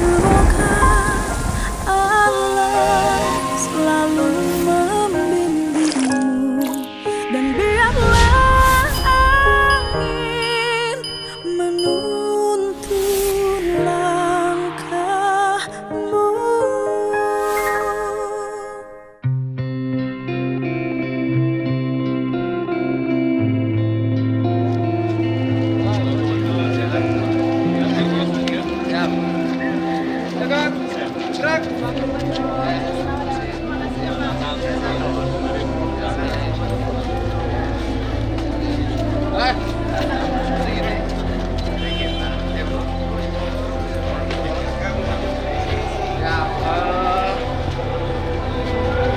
Semoga Allah selalu membimbingmu, dan biarlah angin menuntun langkahmu.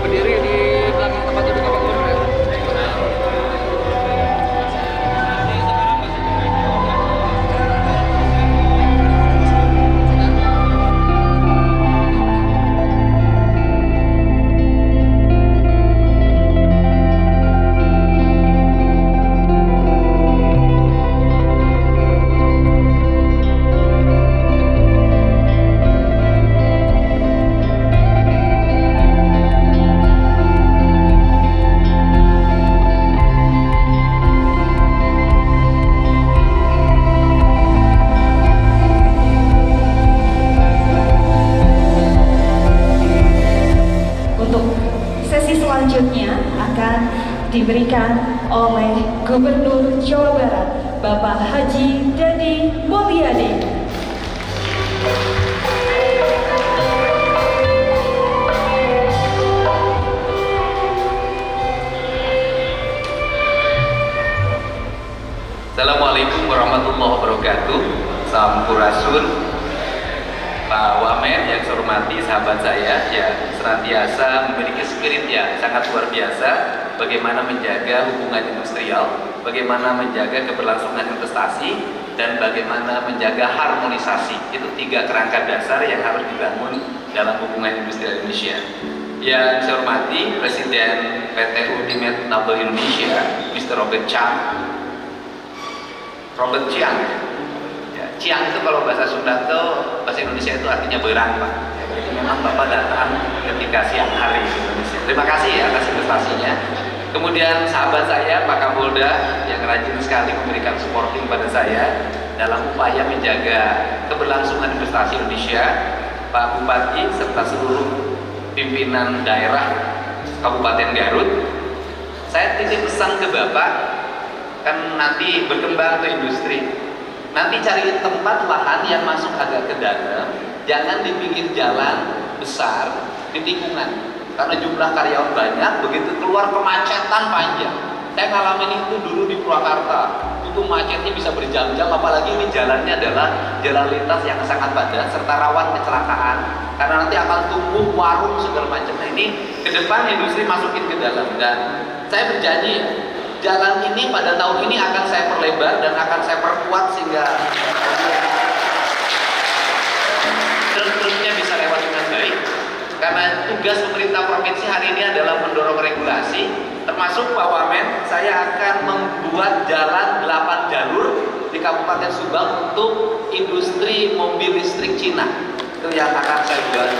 Berdiri di belakang tempat duduk Bapak Gubernur ya. Untuk sesi selanjutnya akan diberikan oleh Gubernur Jawa Barat, Bapak Haji Dadi Mulyadi. Assalamualaikum warahmatullahi wabarakatuh. Sampurasun. Pak Wamen yang saya hormati, sahabat saya yang senantiasa memiliki spirit yang sangat luar biasa bagaimana menjaga hubungan industrial, bagaimana menjaga keberlangsungan investasi, dan bagaimana menjaga harmonisasi. Itu tiga kerangka dasar yang harus dibangun dalam hubungan industrial Indonesia. Yang saya hormati Presiden PT Ultimate Nobel Indonesia, Mr. Robert Chiang. Ya, Chiang itu kalau bahasa Sunda itu, bahasa Indonesia itu artinya berang, Pak. Ya, jadi memang Bapak datang ketika siang hari di Indonesia. Terima kasih ya atas investasinya. Kemudian sahabat saya Pak Kapolda yang rajin sekali memberikan supporting pada saya dalam upaya menjaga keberlangsungan investasi Indonesia, Pak Bupati serta seluruh pimpinan daerah Kabupaten Garut. Saya titip pesan ke Bapak, kan nanti berkembang ke industri, nanti cari tempat lahan yang masuk agak ke dalam, jangan di pinggir jalan besar, di tikungan, karena jumlah karyawan banyak, begitu keluar kemacetan panjang. Saya ngalamin itu dulu di Purwakarta, itu macetnya bisa berjam-jam, apalagi ini jalannya adalah jalan lintas yang sangat padat serta rawan kecelakaan, karena nanti akan tumbuh warung segala macam. Nah, ini ke depan industri masukin ke dalam, dan saya berjanji jalan ini pada tahun ini akan saya perlebar dan akan saya perkuat sehingga truk-truknya bisa lewat dengan baik. Karena tugas pemerintah provinsi hari ini adalah mendorong regulasi, termasuk Pak Wamen, saya akan membuat jalan 8 jalur di Kabupaten Subang untuk industri mobil listrik Cina. Itu yang akan saya buat.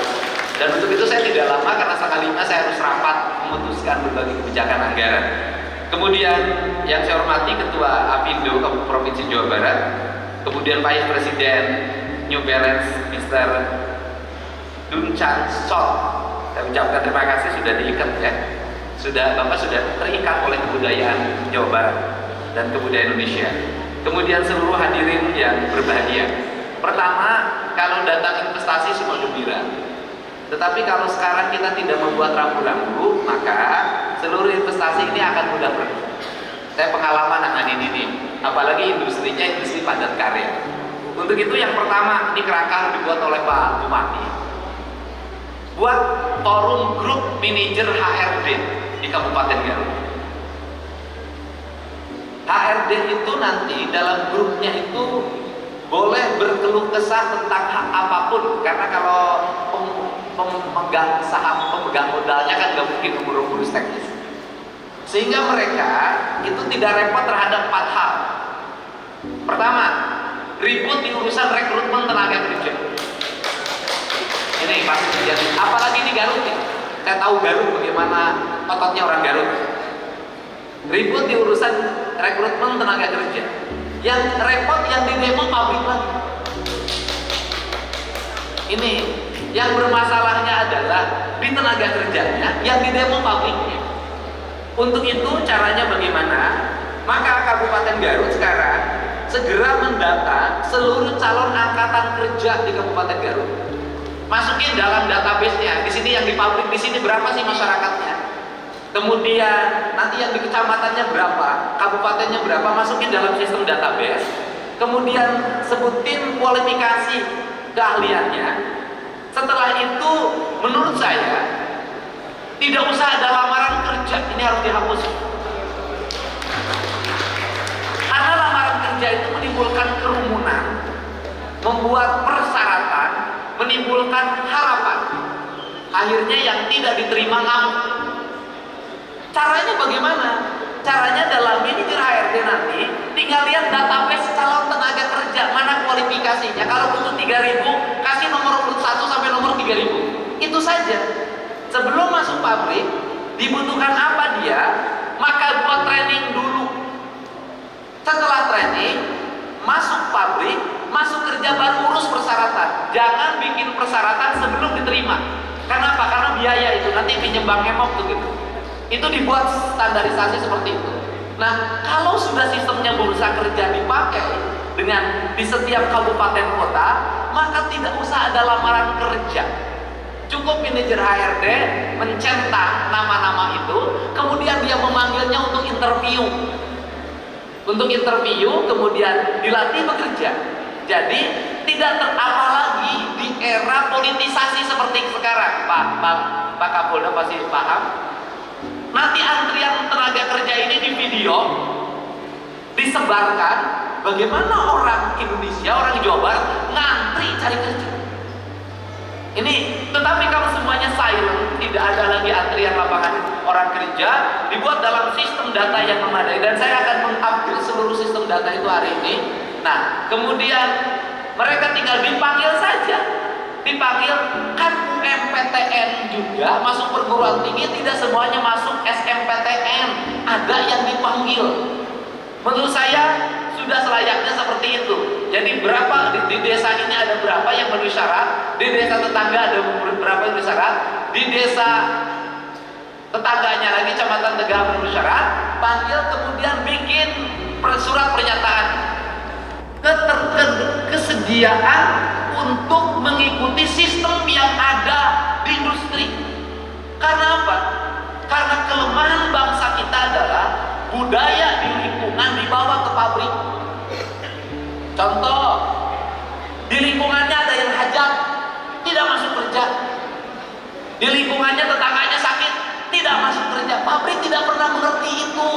Dan untuk itu saya tidak lama, karena setengah 5 saya harus rapat memutuskan berbagai kebijakan anggaran. Kemudian yang saya hormati Ketua Apindo Provinsi Jawa Barat, kemudian Vice Presiden New Balance Mr. Dun Chan Sot, saya ucapkan terima kasih sudah diikat ya, Bapak sudah terikat oleh kebudayaan Jawa Barat dan kebudayaan Indonesia. Kemudian seluruh hadirin yang berbahagia, pertama, kalau datang investasi semua gembira. Tetapi kalau sekarang kita tidak membuat rambu-rambu, maka seluruh investasi ini akan mudah pergi. Saya pengalaman dengan ini, apalagi industrinya industri padat karya. Untuk itu yang pertama, ini kerangka dibuat oleh Pak Bupati. Buat forum grup manajer HRD di Kabupaten Garut. HRD itu nanti dalam grupnya itu boleh berkeluh kesah tentang hak apapun, karena kalau pemegang saham, pemegang modalnya kan nggak mungkin ngurus teknis, sehingga mereka itu tidak repot terhadap 4 hal. Pertama, ribut di urusan rekrutmen tenaga kerja. Saya tahu Garut bagaimana ototnya orang Garut. Ribut di urusan rekrutmen tenaga kerja. Yang repot yang di demo pabrik lagi. Ini yang bermasalahnya adalah di tenaga kerjanya, yang di demo pabriknya. Untuk itu caranya bagaimana? Maka Kabupaten Garut sekarang segera mendata seluruh calon angkatan kerja di Kabupaten Garut. Masukin dalam database-nya. Di sini yang di pabrik, di sini berapa sih masyarakatnya? Kemudian nanti yang di kecamatannya berapa, kabupatennya berapa, masukin dalam sistem database. Kemudian sebutin kualifikasi keahliannya. Setelah itu menurut saya tidak usah ada lamaran kerja, ini harus dihapus. Karena lamaran kerja itu menimbulkan kerumunan, membuat persyaratan, menimbulkan harapan. Akhirnya yang tidak diterima ngamuk. Caranya bagaimana? Caranya dalam manajer HRD nanti tinggal lihat database calon tenaga kerja, mana kualifikasinya. Kalau butuh 3.000, kasih nomor urut 1 sampai nomor 3.000. Itu saja. Sebelum masuk pabrik, dibutuhkan apa dia, maka buat training dulu. Setelah training, masuk pabrik, masuk kerja baru urus persyaratan. Jangan bikin persyaratan sebelum diterima. Kenapa? Karena biaya itu nanti pinjem bank emok tuh gitu. Itu dibuat standarisasi seperti itu. Nah, kalau sudah sistemnya bursa kerja dipakai dengan di setiap kabupaten kota, maka tidak usah ada lamaran kerja. Cukup manajer HRD mencetak nama-nama itu, kemudian dia memanggilnya untuk interview. Untuk interview, kemudian dilatih bekerja. Jadi tidak terapa lagi di era politisasi seperti sekarang. Pak Kapolda pasti paham. Nanti antrian tenaga kerja ini di video disebarkan bagaimana orang Indonesia, orang Jawa Barat ngantri cari kerja. Ini, tetapi kalau semuanya silent, tidak ada lagi antrian lapangan orang kerja, dibuat dalam sistem data yang memadai, dan saya akan mengupgrade seluruh sistem data itu hari ini. Nah, kemudian mereka tinggal dipanggil saja. Dipanggil, kan UMPTN juga masuk perguruan tinggi, tidak semuanya masuk SMPTN, ada yang dipanggil. Menurut saya sudah selayaknya seperti itu. Jadi berapa di desa ini ada berapa yang memenuhi syarat, di desa tetangga ada berapa yang memenuhi syarat, di desa tetangganya lagi Kecamatan Tegal memenuhi syarat, panggil kemudian bikin surat pernyataan kesediaan untuk mengikuti sistem yang ada di industri. Karena apa? Karena kelemahan bangsa kita adalah budaya di lingkungan dibawa ke pabrik. Contoh, di lingkungannya ada yang hajat, tidak masuk kerja. Di lingkungannya tetangganya sakit, tidak masuk kerja. Pabrik tidak pernah mengerti itu.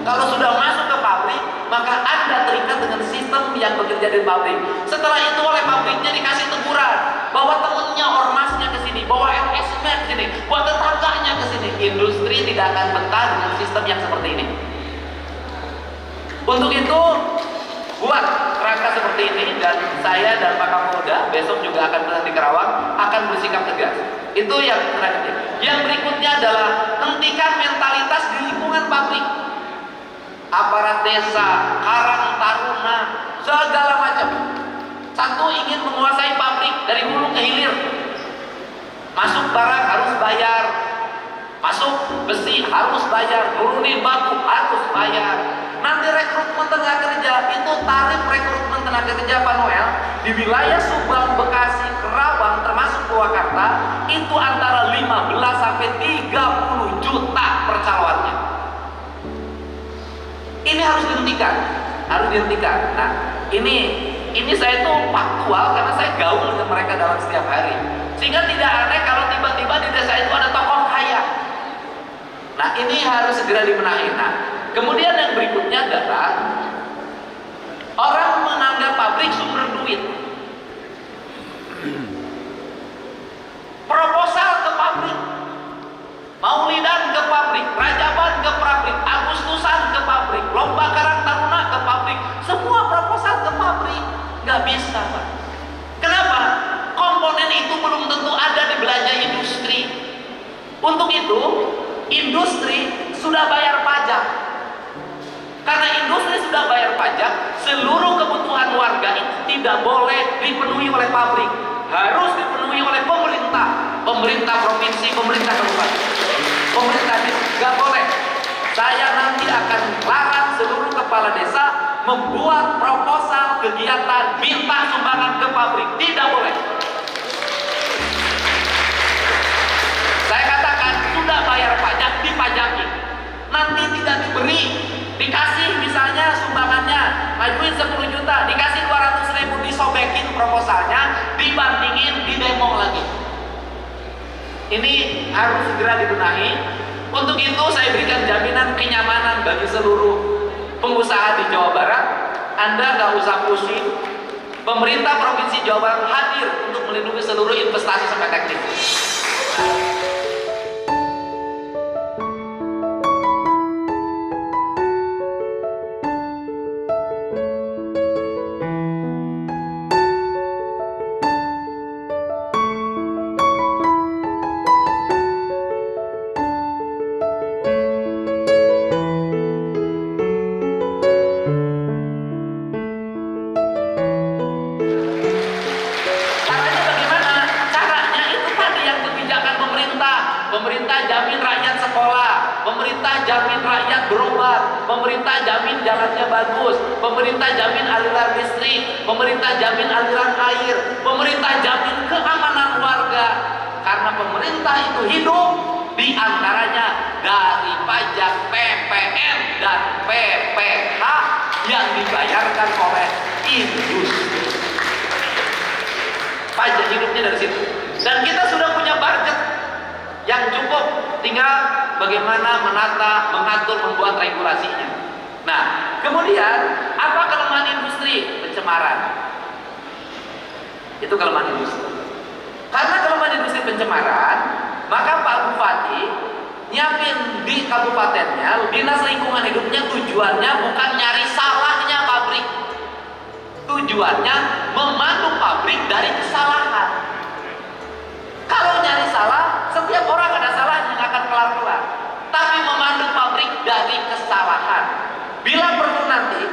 Kalau sudah masuk ke pabrik, maka Anda terikat dengan sistem yang bekerja di pabrik. Setelah itu oleh pabriknya dikasih teguran, bawa temennya, ormasnya ke sini, bawa LS-nya ke sini, bawa tetangganya ke sini. Industri tidak akan betah dengan sistem yang seperti ini. Untuk itu, buat kerangka seperti ini, dan saya dan Pak Kapolda besok juga akan berada di Karawang, akan bersikap tegas. Itu yang terakhir. Yang berikutnya adalah hentikan mentalitas di lingkungan pabrik. Aparat desa, karang taruna, segala macam. Satu ingin menguasai pabrik dari hulu ke hilir. Masuk barang harus bayar, masuk besi harus bayar, turunin batu harus bayar. Nanti rekrutmen tenaga kerja itu, tarif rekrutmen tenaga kerja Pak Noel di wilayah Subang, Bekasi, Kerawang termasuk Purwakarta itu antara 15 sampai 30 juta per calonnya. Ini harus dihentikan, harus dihentikan. Nah, ini saya tuh faktual karena saya gaul dengan mereka dalam setiap hari. Sehingga tidak aneh kalau tiba-tiba di desa itu ada tokoh kaya. Nah, ini harus segera dibenahi. Nah, kemudian yang berikutnya adalah orang menganggap pabrik sumber duit. Proposal ke pabrik, Maulidan ke pabrik, Rajaban ke pabrik, Agustusan ke pabrik, Lomba Karang Taruna ke pabrik, semua proposal ke pabrik. Nggak bisa, Pak. Kenapa? Komponen itu belum tentu ada di belanja industri. Untuk itu, industri sudah bayar pajak. Karena industri sudah bayar pajak, seluruh kebutuhan warga itu tidak boleh dipenuhi oleh pabrik, harus dipenuhi oleh pemerintah, pemerintah provinsi, pemerintah kabupaten, pemerintah desa. Gak boleh. Saya nanti akan larang seluruh kepala desa membuat proposal kegiatan minta sumbangan ke pabrik. Tidak boleh. Saya katakan sudah bayar pajak, dipajaki. Nanti tidak diberi, dikasih misalnya sumbangannya, majuin 10 juta, dikasih 200.000, disobekin proposalnya, dibandingin, didemo lagi. Ini harus segera dibenahi. Untuk itu saya berikan jaminan kenyamanan bagi seluruh pengusaha di Jawa Barat. Anda nggak usah pusing. Pemerintah Provinsi Jawa Barat hadir untuk melindungi seluruh investasi sampai teknik. Caranya bagaimana? Caranya itu tadi yang kebijakan pemerintah. Pemerintah jamin rakyat sekolah, pemerintah jamin rakyat berobat, pemerintah jamin jalannya bagus, pemerintah jamin aliran listrik, pemerintah jamin aliran air, pemerintah jamin keamanan warga. Karena pemerintah itu hidup di antaranya dari pajak PPN dan PPH yang dibayarkan oleh industri. Pajak hidupnya dari situ. Dan kita sudah punya budget yang cukup, tinggal bagaimana mengatur, membuat regulasinya. Nah, kemudian apa kelemahan industri? Pencemaran. Itu kelemahan industri. Karena kelemahan industri pencemaran, maka Pak Bupati nyiapin di kabupatennya dinas lingkungan hidupnya, tujuannya bukan nyari salahnya pabrik. Tujuannya memandu pabrik dari kesalahan. Kalau nyari salah, setiap orang ada salahnya, nggak akan kelar-kelar. Tapi memandu pabrik dari kesalahan. Bila perlu nanti,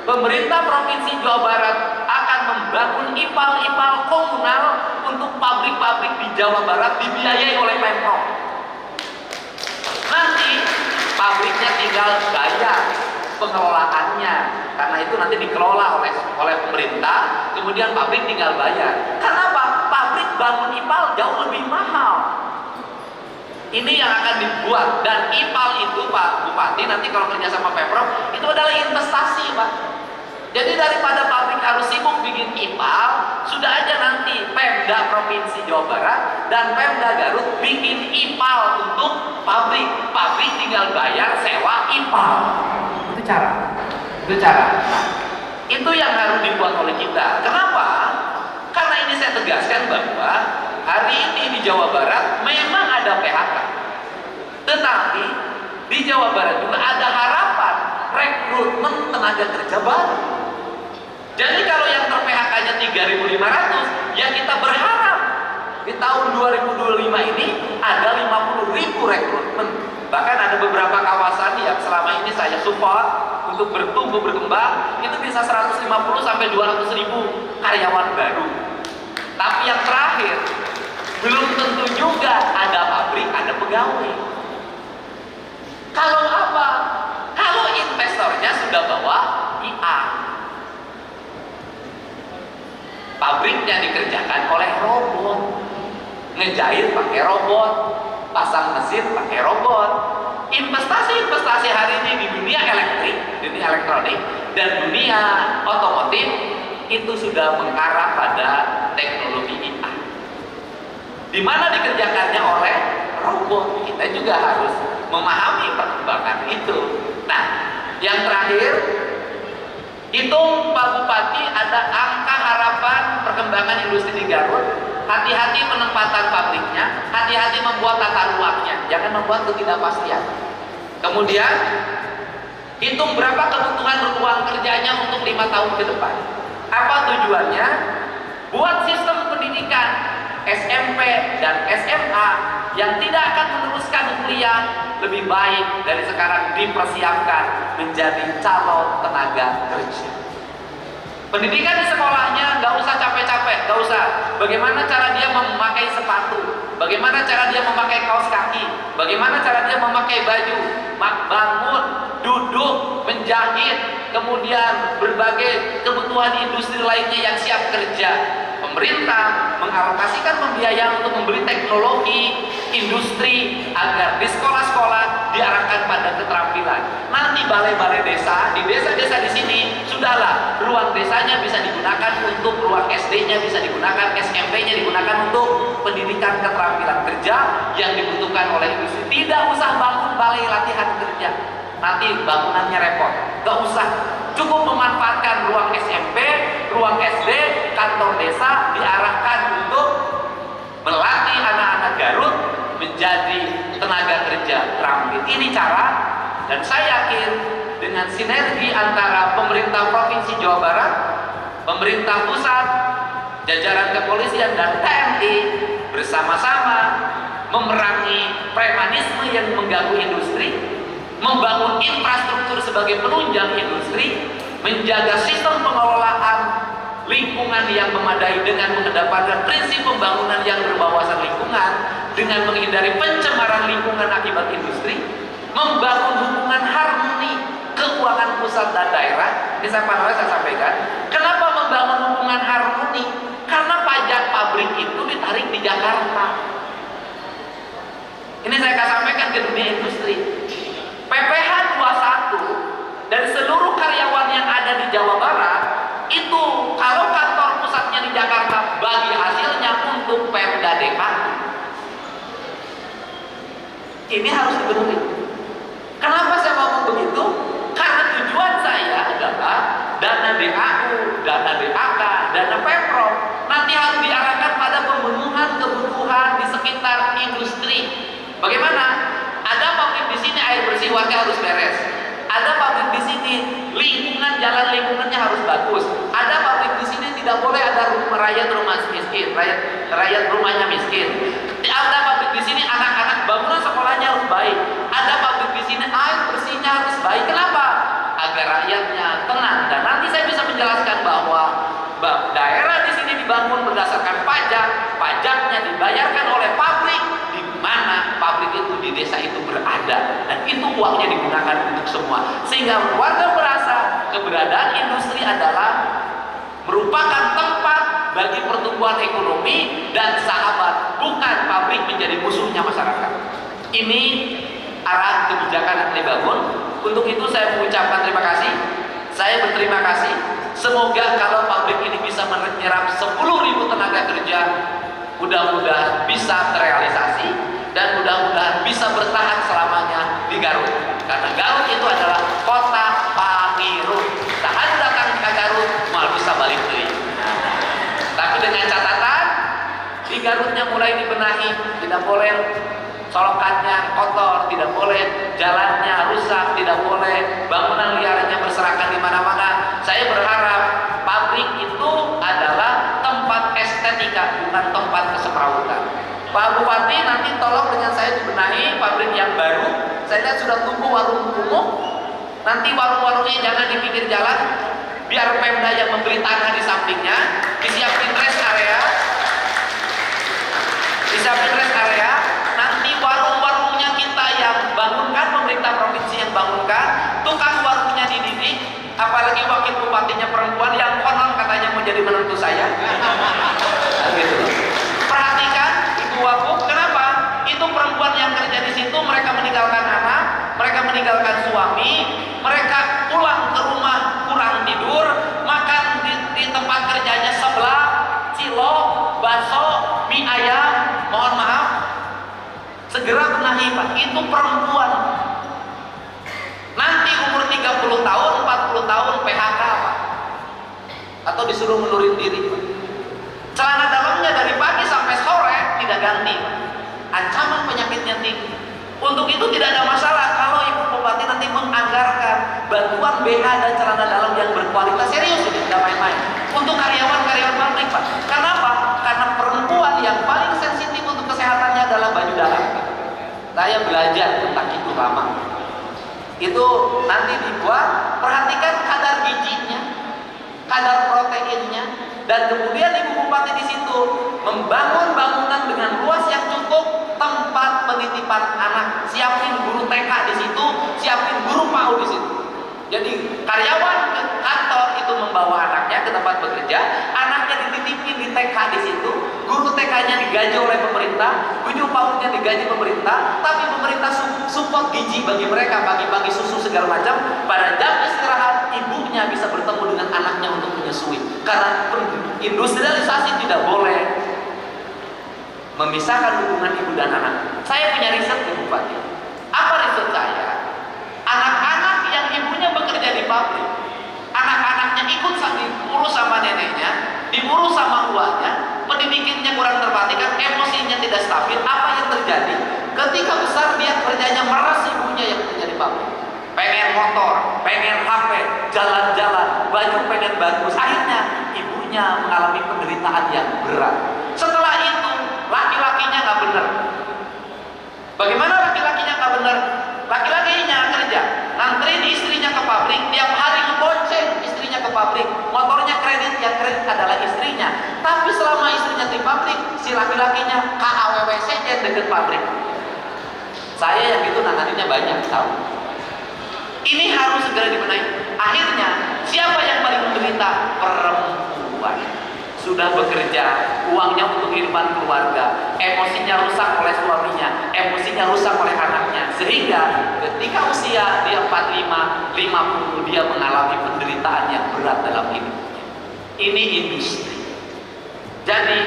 pemerintah Provinsi Jawa Barat akan membangun ipal-ipal komunal untuk pabrik-pabrik di Jawa Barat dibiayai oleh Pemprov. Nanti pabriknya tinggal bayar pengelolaannya, karena itu nanti dikelola oleh pemerintah, kemudian pabrik tinggal bayar. Kenapa? Pabrik bangun ipal jauh lebih mahal. Ini yang akan dibuat, dan ipal itu Pak Bupati nanti kalau kerja sama Pemprov itu adalah investasi, Pak. Jadi daripada pabrik harus sibuk bikin ipal, sudah aja nanti Pemda Provinsi Jawa Barat dan Pemda Garut bikin ipal untuk pabrik. Pabrik tinggal bayar sewa ipal. Itu cara. Nah, itu yang harus dibuat oleh kita. Kenapa? Karena ini saya tegaskan bahwa hari ini di Jawa Barat memang ada PHK. Tetapi di Jawa Barat juga ada harapan rekrutmen tenaga kerja baru. Jadi kalau yang ter-PHK-nya 3.500, ya kita berharap di tahun 2025 ini ada 50.000 rekrutmen. Bahkan ada beberapa kawasan yang selama ini saya support untuk bertumbuh berkembang, itu bisa 150 sampai 200.000 karyawan baru. Tapi yang terakhir, belum tentu juga ada pabrik, ada pegawai. Kalau apa? Kalau investornya sudah bawa IA, pabriknya dikerjakan oleh robot, ngejahit pakai robot, pasang mesin pakai robot. Investasi hari ini di dunia elektrik, dunia elektronik, dan dunia otomotif itu sudah mengarah pada teknologi IA, di mana dikerjakannya oleh robot. Kita juga harus memahami perkembangan itu. Nah, yang terakhir, hitung Pak Bupati, ada angka harapan perkembangan industri di Garut. Hati-hati penempatan pabriknya, hati-hati membuat tata ruangnya, jangan membuat ketidakpastian. Kemudian hitung berapa kebutuhan ruang kerjanya untuk 5 tahun ke depan. Apa tujuannya? Buat sistem pendidikan SMP dan SMA yang tidak akan meneruskan kuliah, lebih baik dari sekarang dipersiapkan menjadi calon tenaga kerja. Pendidikan di sekolahnya nggak usah capek-capek, nggak usah. Bagaimana cara dia memakai sepatu, bagaimana cara dia memakai kaos kaki, bagaimana cara dia memakai baju, bangun, duduk, menjahit, kemudian berbagai kebutuhan industri lainnya yang siap kerja. Pemerintah mengalokasikan pembiayaan untuk memberi teknologi industri agar di sekolah-sekolah diarahkan pada keterampilan. Nanti balai-balai desa, di desa-desa di sini sudahlah ruang desanya bisa digunakan untuk ruang SD-nya, bisa digunakan SMP-nya, digunakan untuk pendidikan keterampilan kerja yang dibutuhkan oleh industri. Tidak usah bangun balai latihan kerja, nanti bangunannya repot. Gak usah, cukup memanfaatkan ruang SMP, ruang SD, kantor desa diarahkan untuk melatih anak-anak Garut menjadi tenaga kerja terampil. Ini cara, dan saya yakin dengan sinergi antara pemerintah Provinsi Jawa Barat, pemerintah pusat, jajaran kepolisian dan TNI bersama-sama memerangi premanisme yang mengganggu industri, membangun infrastruktur sebagai penunjang industri, menjaga sistem pengelolaan lingkungan yang memadai dengan mengedepankan prinsip pembangunan yang berwawasan lingkungan, dengan menghindari pencemaran lingkungan akibat industri, membangun hubungan harmoni keuangan pusat dan daerah. Ini saya sampaikan, kenapa membangun hubungan harmoni? Karena pajak pabrik itu ditarik di Jakarta. Ini saya akan sampaikan ke dunia industri. PPh 21 dari seluruh karyawan yang ada di Jawa Barat itu, kalau kantor pusatnya di Jakarta, bagi hasilnya untuk Pemda DKI. Ini harus dipenuhi. Kenapa saya ngomong begitu? Karena tujuan saya adalah dana DAU, dana DAK, dana Pemprov nanti harus diarahkan pada pemenuhan kebutuhan di sekitar industri. Bagaimana? Ada pabrik di sini air bersih warga harus beres. Ada pabrik di sini lingkungan, jalan lingkungannya harus bagus. Ada pabrik di sini tidak boleh ada rakyat rumah miskin, rakyat rumahnya miskin. Ada pabrik di sini anak-anak bangunan sekolahnya harus baik. Ada pabrik di sini air bersihnya harus baik. Kenapa? Agar rakyatnya tenang. Dan nanti saya bisa menjelaskan bahwa daerah di sini dibangun berdasarkan pajak, pajaknya dibayarkan oleh pabrik di mana pabrik itu di desa itu berada, dan itu uangnya digunakan untuk semua, sehingga warga merasa keberadaan industri adalah merupakan tempat bagi pertumbuhan ekonomi dan sahabat, bukan pabrik menjadi musuhnya masyarakat. Ini arah kebijakan yang dibangun. Untuk itu saya mengucapkan terima kasih. Saya berterima kasih. Semoga kalau pabrik ini bisa menyerap 10.000 tenaga kerja, mudah-mudahan bisa terrealisasi dan mudah-mudahan bisa bertahan selamanya di Garut. Karena Garut itu adalah kota Pangirut. Tahan datang ke Garut, mal bisa balik deui. Tapi dengan catatan, di Garutnya mulai dibenahi, tidak boleh solokannya kotor, tidak boleh jalannya rusak, tidak boleh bangunan liarnya berserakan di mana-mana. Saya berharap pabrik itu adalah tempat estetika, bukan tempat kesemrawutan. Pak Bupati, nanti tolong dengan saya dibenahi pabrik yang baru. Saya lihat sudah tumbuh warung kumuh. Nanti warung-warungnya jangan di pinggir jalan, biar Pemda yang membeli tanah di sampingnya, disiapin rest area, nanti warung-warungnya kita yang bangunkan, pemerintah provinsi yang bangunkan, tukang warungnya dididik, apalagi wakil bupatinya perempuan yang konon katanya mau jadi menantu saya. Nah, gitu. Perhatikan Ibu Wagub, kenapa? Itu perempuan yang kerja di situ, mereka meninggalkan anak, mereka meninggalkan suami, mereka pulang ke rumah kurang tidur, makan di tempat kerjanya sebelah, cilok, bakso, mie ayam. Mohon maaf, segera benahi Pak, itu perempuan. Nanti umur 30 tahun, 40 tahun PHK Pak, atau disuruh mundurin diri Pak. Celana dalamnya dari pagi sampai sore tidak ganti Pak. Ancaman penyakitnya tinggi. Untuk itu tidak ada masalah kalau Ibu Bupati nanti menganggarkan bantuan BH dan celana dalam yang berkualitas. Serius ini, tidak main-main. Untuk karyawan-karyawan pabrik Pak. Karena apa? Karena perempuan yang paling sensitif untuk kesehatannya adalah baju dalam. belajar tentang itu lama. Itu nanti dibuat, perhatikan kadar gizinya, kadar proteinnya, dan kemudian Ibu Bupati di situ membangun bangunan dengan luas yang cukup, tempat penitipan anak, siapin guru TK di situ, siapin guru PAUD di situ. Jadi karyawan ke kantor itu membawa anaknya ke tempat bekerja, anaknya dititipin di TK di situ, guru TK-nya digaji oleh pemerintah, guru PAUD-nya digaji pemerintah, tapi pemerintah support gizi bagi mereka, bagi-bagi susu segala macam. Pada jam istirahat ibunya bisa bertemu dengan anaknya untuk menyusui. Karena industrialisasi tidak boleh memisahkan hubungan ibu dan anak. Saya punya riset di Bupati. Apa riset saya? Anak-anak yang ibunya bekerja di pabrik, anak-anaknya ikut diurus sama neneknya, diurus sama uangnya, pendidikannya kurang terperhatikan, emosinya tidak stabil. Apa yang terjadi? Ketika besar dia kerjanya meras ibunya yang kerja di pabrik. Pengen motor, pengen HP, jalan-jalan, baju pengen bagus. Akhirnya ibunya mengalami penderitaan yang berat. Setelah itu laki-lakinya nggak benar. Bagaimana laki-lakinya nggak benar? Laki-lakinya kerja, nganterin istrinya ke pabrik, tiap hari ngebonceng istrinya ke pabrik, motornya kredit, yang kredit adalah istrinya. Tapi selama istrinya di pabrik, si laki-lakinya KAWW saja deket pabrik. Saya yang itu nanganinya banyak, tahu. Ini harus segera dibenahi. Akhirnya siapa yang paling menderita? Perempuan. Sudah bekerja, uangnya untuk kehidupan keluarga, emosinya rusak oleh suaminya, emosinya rusak oleh anaknya, sehingga ketika usia dia 45, 50 dia mengalami penderitaan yang berat dalam hidupnya. Ini industri. Jadi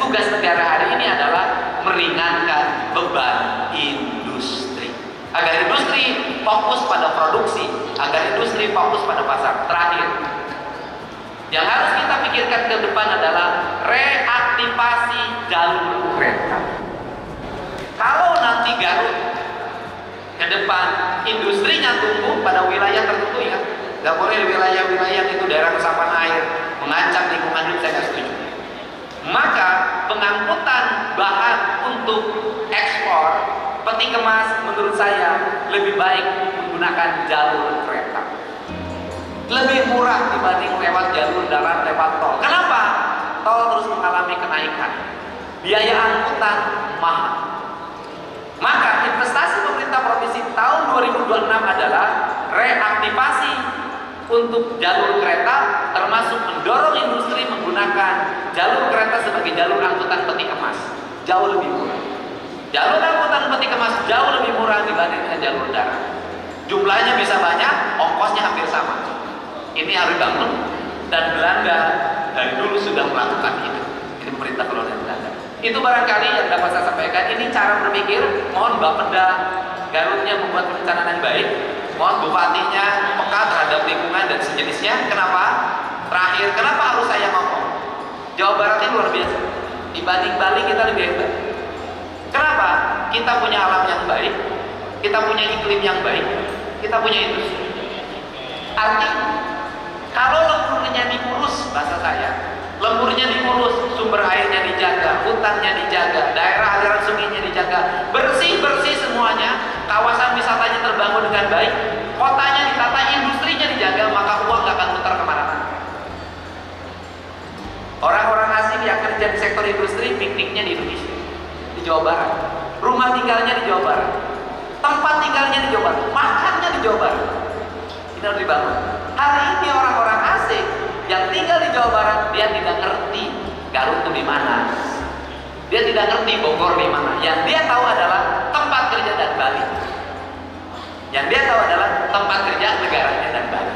tugas negara hari ini adalah meringankan beban industri, agar industri fokus pada produksi, agar industri fokus pada pasar. Terakhir, yang harus kita pikirkan ke depan adalah reaktivasi jalur kereta. Kalau nanti Garut ke depan industrinya tumbuh pada wilayah tertentu, ya, nggak boleh wilayah-wilayah itu daerah resapan air mengancam lingkungan hidup, saya nggak setuju. Maka pengangkutan bahan untuk ekspor peti kemas menurut saya lebih baik menggunakan jalur kereta. Lebih murah dibanding lewat jalur darat, lewat tol. Kenapa? Tol terus mengalami kenaikan, biaya angkutan mahal. Maka investasi pemerintah provinsi tahun 2026 adalah reaktivasi untuk jalur kereta, termasuk mendorong industri menggunakan jalur kereta sebagai jalur angkutan peti kemas. Jauh lebih murah. Jalur angkutan peti kemas jauh lebih murah dibanding dengan jalur darat. Jumlahnya bisa banyak, ongkosnya hampir sama. Ini harus dibangun, dan Belanda dari dulu sudah melakukan itu. Ini pemerintah kolonial Belanda. Itu barangkali yang dapat saya sampaikan. Ini cara berpikir. Mohon Bapeda Garutnya membuat perencanaan yang baik. Mohon Bupatinya peka terhadap lingkungan dan sejenisnya. Kenapa? Terakhir, kenapa harus saya ngomong? Jawa Barat ini luar biasa. Dibanding Bali kita lebih hebat. Kenapa? Kita punya alam yang baik, kita punya iklim yang baik, kita punya industri. Artinya kalau lemburnya diurus, bahasa saya, lemburnya diurus, sumber airnya dijaga, hutannya dijaga, daerah aliran sungainya dijaga, bersih-bersih semuanya, kawasan wisatanya terbangun dengan baik, kotanya ditata, industrinya dijaga, maka uang gak akan muter kemana-mana. Orang-orang asing yang kerja di sektor industri, pikniknya di Indonesia, di Jawa Barat, rumah tinggalnya di Jawa Barat, tempat tinggalnya di Jawa Barat, makannya di Jawa Barat. Ini harus dibangun. Hari ini orang-orang asing yang tinggal di Jawa Barat, dia tidak ngerti Garut itu di mana. Dia tidak ngerti Bogor di mana. Yang dia tahu adalah tempat kerja dan Bali. Yang dia tahu adalah tempat kerja negaranya dan Bali.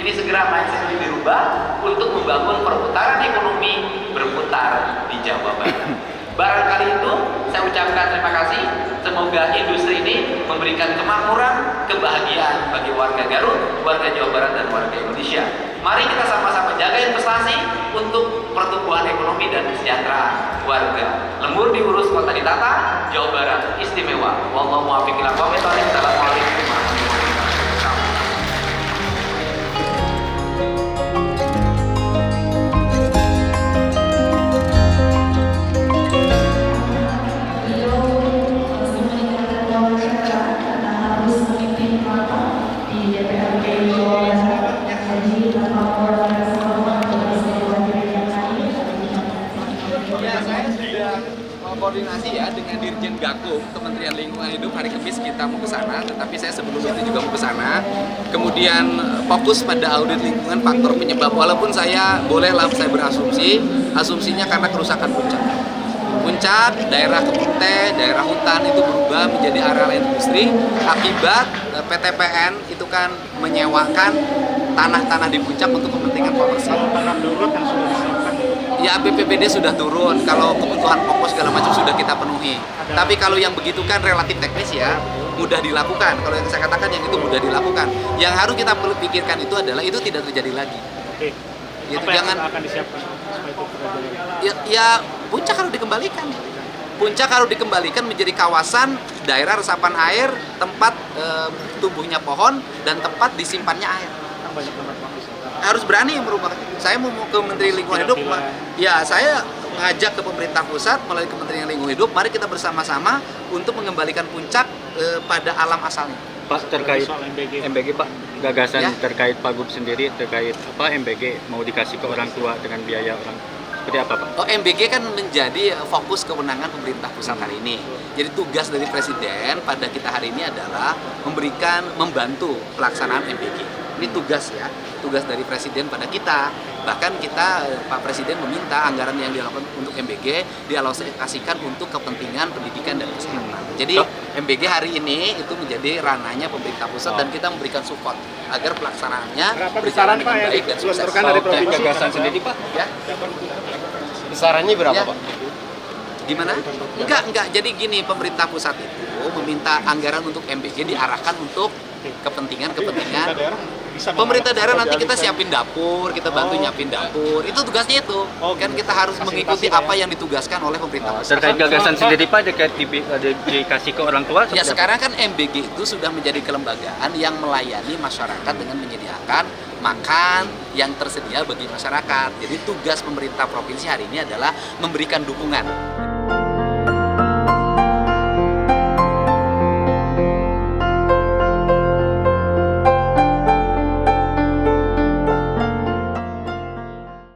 Ini segera mindset ini dirubah untuk membangun perputaran ekonomi berputar di Jawa Barat. Barangkali itu saya ucapkan terima kasih. Semoga industri ini memberikan kemakmuran, kebahagiaan bagi warga Garut, warga Jawa Barat, dan warga Indonesia. Mari kita sama-sama jaga investasi untuk pertumbuhan ekonomi dan kesejahteraan warga. Lembur diurus, kota ditata, Jawa Barat istimewa. Wallahu muwaffiq ila aqwamit thoriq. Assalamualaikum warahmatullahi wabarakatuh. Beliau menyampaikan wawancara Saya sudah koordinasi ya dengan Dirjen Gakum Kementerian Lingkungan Hidup. Hari Kamis kita mau ke sana, tetapi saya sebelum itu juga mau ke sana. Kemudian fokus pada audit lingkungan faktor penyebab. Walaupun saya bolehlah saya berasumsi, asumsinya karena kerusakan puncak. Puncak, daerah kebun teh, daerah hutan itu berubah menjadi area industri akibat PTPN itu kan menyewakan tanah-tanah di puncak untuk kepentingan komersial. Tanam darurat yang sudah disiapkan. Ya BPBD sudah turun, kalau kebutuhan pokok segala macam sudah kita penuhi. Tapi kalau yang begitu kan relatif teknis ya, mudah dilakukan. Kalau yang saya katakan yang itu mudah dilakukan. Yang harus kita perlu pikirkan itu adalah itu tidak terjadi lagi. Oke. Itu Apa jangan yang akan disiapkan supaya itu terjadi? ya puncak harus dikembalikan. Puncak harus dikembalikan menjadi kawasan daerah resapan air, tempat tumbuhnya pohon dan tempat disimpannya air. Kan banyak tempat wisata. Harus berani merubah. Saya mau ke Menteri Lingkungan Hidup, ya saya mengajak ke pemerintah pusat melalui Kementerian Lingkungan Hidup, mari kita bersama-sama untuk mengembalikan puncak pada alam asalnya. Pak, terkait Soal MBG Pak, gagasan Ya. terkait Pak Gub sendiri terkait apa MBG mau dikasih ke orang tua dengan biaya orang seperti apa Pak? Oh, MBG kan menjadi fokus kewenangan pemerintah pusat hari ini. Jadi tugas dari Presiden pada kita hari ini adalah membantu pelaksanaan MBG. Ini tugas ya, tugas dari Presiden pada kita. Bahkan kita, Pak Presiden meminta anggaran yang dilakukan untuk MBG dialokasikan untuk kepentingan pendidikan dan kesehatan. Jadi MBG hari ini itu menjadi ranahnya pemerintah pusat dan kita memberikan support agar pelaksanaannya Berapa berjalan besaran, dengan Pak, yang baik dan sukses. digelontorkan dari provinsi? Gagasan sendiri Pak? Ya. Besarannya berapa Ya. Pak? Gimana? Enggak. Jadi gini, pemerintah pusat itu meminta anggaran untuk MBG diarahkan untuk kepentingan daerah bisa pemerintah daerah. Nanti kita mengalami siapin dapur, kita bantu nyiapin dapur. Itu tugasnya itu. Oh, Kan gitu. kita harus Fasilitasi mengikuti ya. apa yang ditugaskan oleh pemerintah pusat. Terkait gagasan sendiri Pak, dikasih ke orang tua Ya seperti apa? sekarang kan MBG itu sudah menjadi kelembagaan yang melayani masyarakat dengan menyediakan makan yang tersedia bagi masyarakat. Jadi tugas pemerintah provinsi hari ini adalah memberikan dukungan.